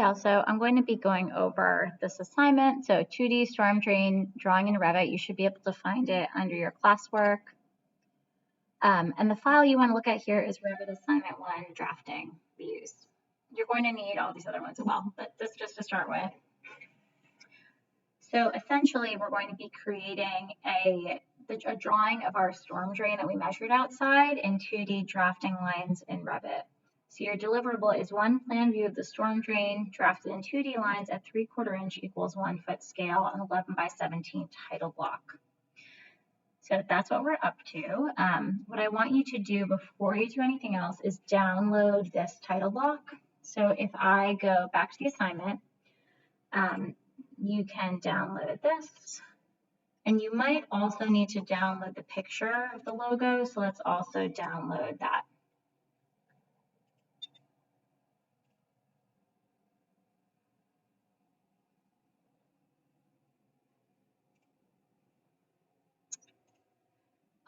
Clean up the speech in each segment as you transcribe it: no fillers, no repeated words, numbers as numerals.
Also, I'm going to be going over this assignment. So 2D storm drain drawing in Revit, you should be able to find it under your classwork. And the file you want to look at here is Revit Assignment 1 Drafting Views. You're going to need all these other ones as well, but this just to start with. So essentially, we're going to be creating a drawing of our storm drain that we measured outside in 2D drafting lines in Revit. So your deliverable is one plan view of the storm drain drafted in 2D lines at 3/4 inch equals 1 foot scale on 11 by 17 title block. So that's what we're up to. What I want you to do before you do anything else is download this title block. So if I go back to the assignment, you can download this. And you might also need to download the picture of the logo. So let's also download that.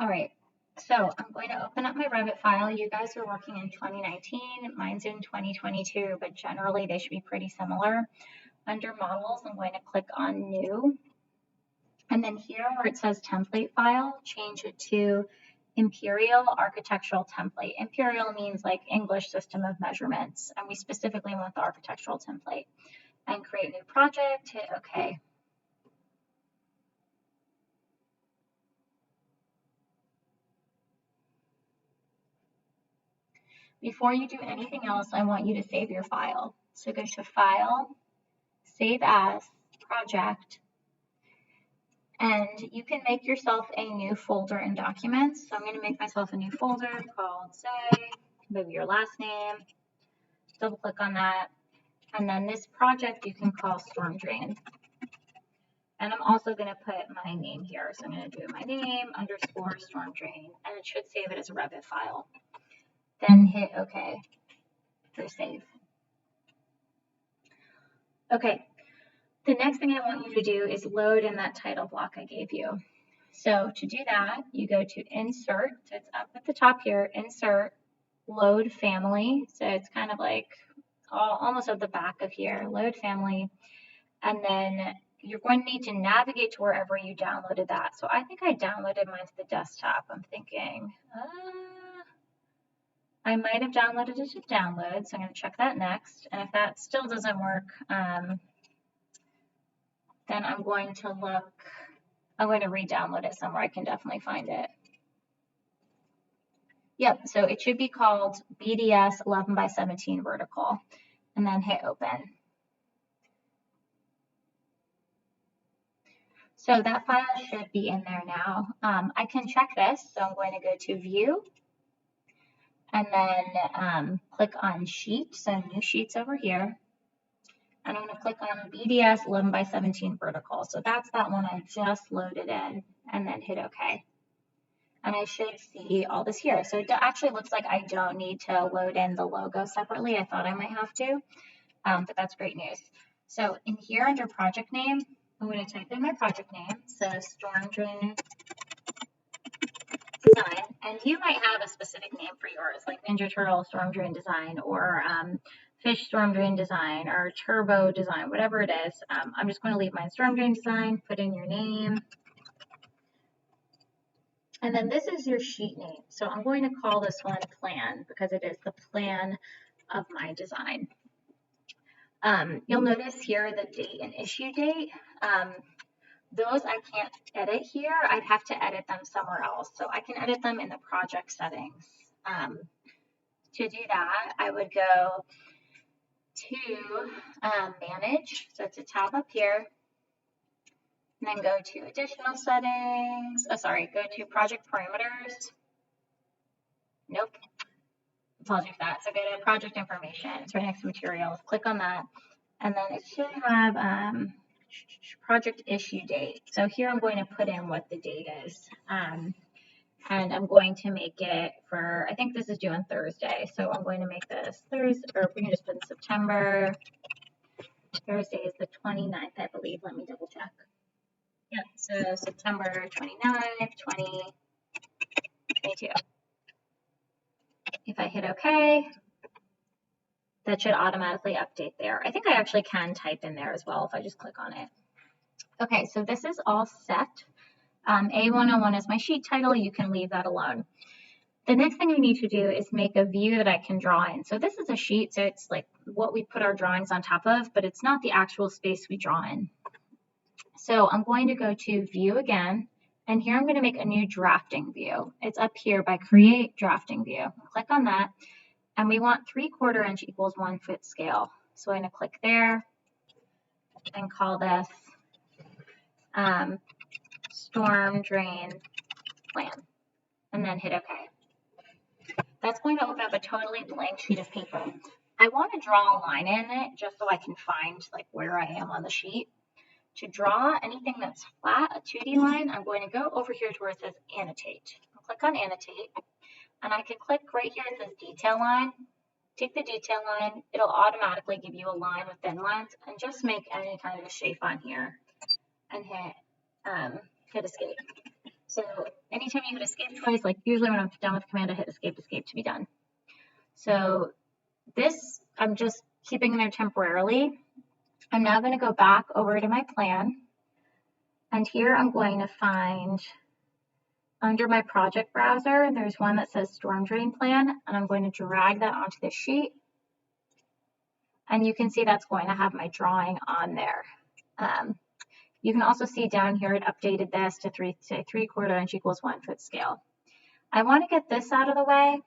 All right, so I'm going to open up my Revit file. You guys are working in 2019, mine's in 2022, but generally they should be pretty similar. Under models, I'm going to click on new. And then here where it says template file, change it to Imperial Architectural Template. Imperial means like English system of measurements, and we specifically want the architectural template. And create new project, hit OK. Before you do anything else, I want you to save your file. So go to File, Save As, Project, and you can make yourself a new folder in Documents. So I'm going to make myself a new folder called, say, maybe your last name, double click on that, and then this project you can call Storm Drain. And I'm also going to put my name here. So I'm going to do my name _ Storm Drain, and it should save it as a Revit file. Then hit OK for save. Okay, the next thing I want you to do is load in that title block I gave you. So to do that, you go to Insert, so it's up at the top here, Insert, Load Family. So it's kind of like almost at the back of here, Load Family. And then you're going to need to navigate to wherever you downloaded that. So I think I downloaded mine to the desktop. I'm thinking, I might have downloaded it to download, so I'm going to check that next. And if that still doesn't work, then I'm going to re-download it somewhere. I can definitely find it. Yep, so it should be called BDS 11 by 17 vertical, and then hit open. So that file should be in there now. I can check this, so I'm going to go to View, and then click on Sheet, so New Sheets over here. And I'm going to click on BDS 11 by 17 vertical. So that's that one I just loaded in, and then hit OK. And I should see all this here. So it actually looks like I don't need to load in the logo separately. I thought I might have to, but that's great news. So in here under project name, I'm going to type in my project name. So Storm Drain Design. And you might have a specific name for yours, like Ninja Turtle Storm Drain Design, or Fish Storm Drain Design, or Turbo Design, whatever it is. I'm just going to leave my Storm Drain Design, put in your name. And then this is your sheet name. So I'm going to call this one Plan because it is the plan of my design. You'll notice here the date and issue date. Those I can't edit here. I'd have to edit them somewhere else. So I can edit them in the project settings. To do that, I would go to Manage. So it's a tab up here. And then go to Additional Settings. Oh, sorry, go to Project Parameters. Nope. Apologies for that. So go to Project Information. It's right next to Materials. Click on that. And then it should have project issue date. So here I'm going to put in what the date is. And I'm going to make it for, I think this is due on Thursday. So I'm going to make this Thursday, or we can just put in September. Thursday is the 29th, I believe. Let me double check. Yep, so September 29th, 2022. If I hit OK, that should automatically update there. I think I actually can type in there as well if I just click on it. Okay, so this is all set. A101 is my sheet title. You can leave that alone. The next thing I need to do is make a view that I can draw in. So this is a sheet, so it's like what we put our drawings on top of, but it's not the actual space we draw in. So I'm going to go to View again, and here I'm going to make a new drafting view. It's up here by Create Drafting View. Click on that, and we want 3/4 inch equals 1 foot scale. So I'm going to click there and call this Storm Drain Plan, and then hit OK. That's going to open up a totally blank sheet of paper. I want to draw a line in it just so I can find like where I am on the sheet. To draw anything that's flat, a 2D line, I'm going to go over here to where it says Annotate. I'll click on Annotate, and I can click right here, it says Detail Line. Take the detail line, it'll automatically give you a line with thin lines, and just make any kind of a shape on here, and hit Escape. So anytime you hit Escape twice, like usually when I'm done with Command, I hit Escape to be done. So this, I'm just keeping there temporarily. I'm now going to go back over to my plan, and here I'm going to find, under my project browser, there's one that says Storm Drain Plan, and I'm going to drag that onto the sheet, and you can see that's going to have my drawing on there. You can also see down here it updated this to 3/4 inch equals 1 foot scale. I want to get this out of the way,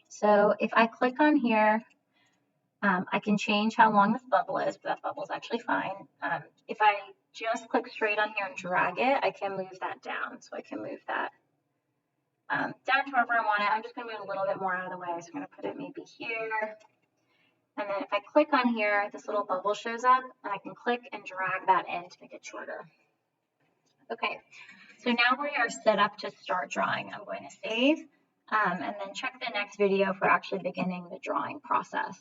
so if I click on here, I can change how long this bubble is, but that bubble is actually fine. If I just click straight on here and drag it, I can move that down. So I can move that down to wherever I want it. I'm just going to move a little bit more out of the way. So I'm going to put it maybe here. And then if I click on here, this little bubble shows up, and I can click and drag that in to make it shorter. Okay, so now we are set up to start drawing. I'm going to save and then check the next video for actually beginning the drawing process.